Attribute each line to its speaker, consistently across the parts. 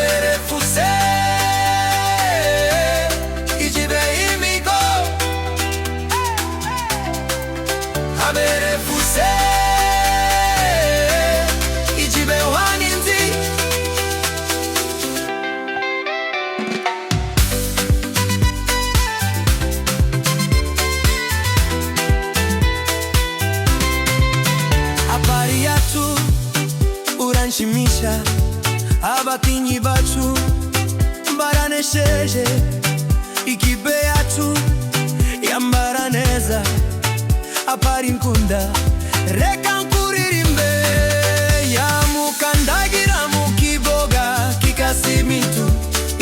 Speaker 1: aberefuse ijibe imigo aberefuse ijibe waninzi habari yacu uranshimisha abakinyi bacu baranesheje ikipe yacu yambara neza apari nkunda reka nkuririmbe yamukandagira mu kiboga kikasimitu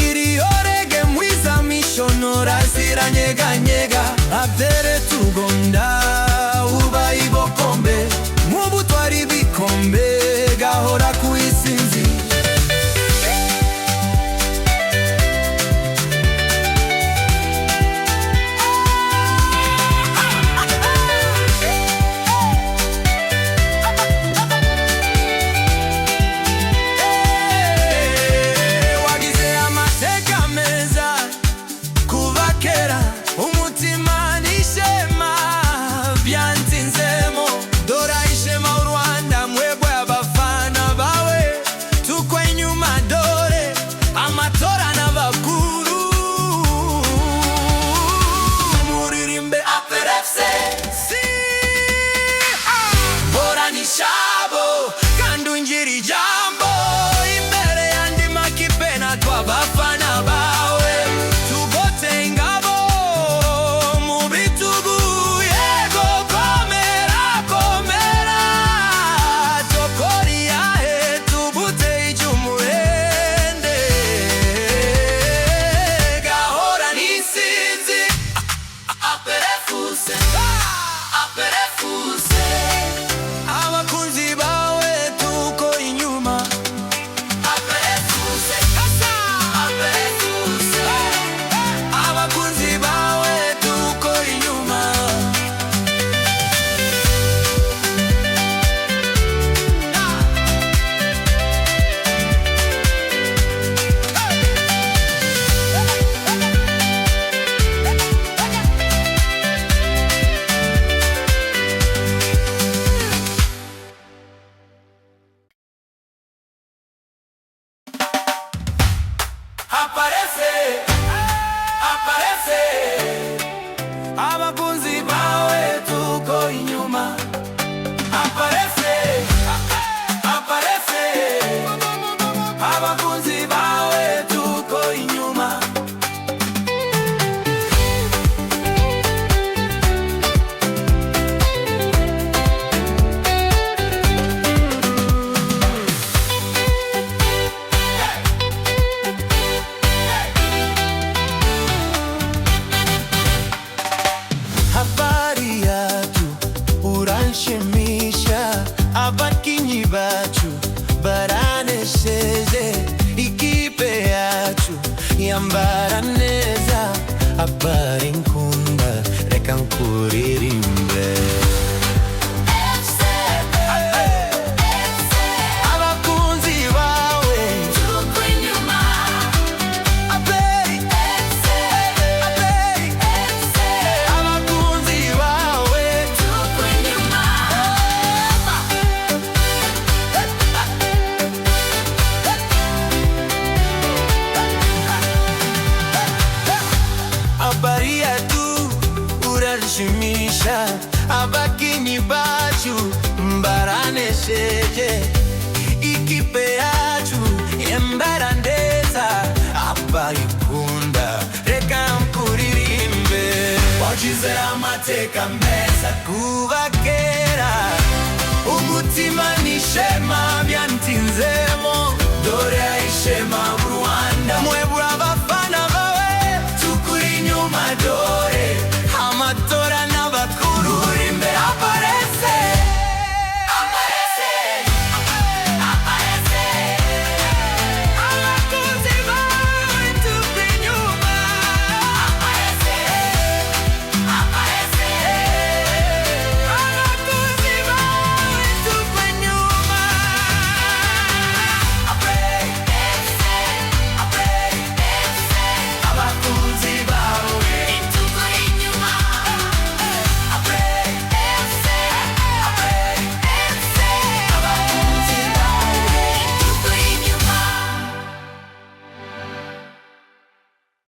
Speaker 1: iriyorege mwiza mishonora ziranyeganyega abere tugonda uba ibokombe mubu twari bikombe gahora kuisinzi Shabo kandunjiri jambo imbere yandi makipena twabafana bawe tugote ingabo mu bitugu yego komera komera tokori yahe tubute ijumuende gahora nisinzi aperefuse aperefuse abakunzi bawe tuko inyuma aperefuse aperefuse abakunzi bawe tuko inyuma aparece aparece abakunzi bawe tuko inyuma aparece aparece abakunzi bawe tuko inyuma habari yacu uranshimisha abakinyi bacu baranesheje ikipe yacu yambara neza habari nkunda reka nkuririmbe abakunzi bawe tuko inyuma aberi aberi abakunzi bawe tuko inyuma habari yetu uranshimisha abakinyi bacu baranesheje ikipe yacu yambara neza abayikunda reka nkuririmbe wagize amateka meza kuva kera umutima nishema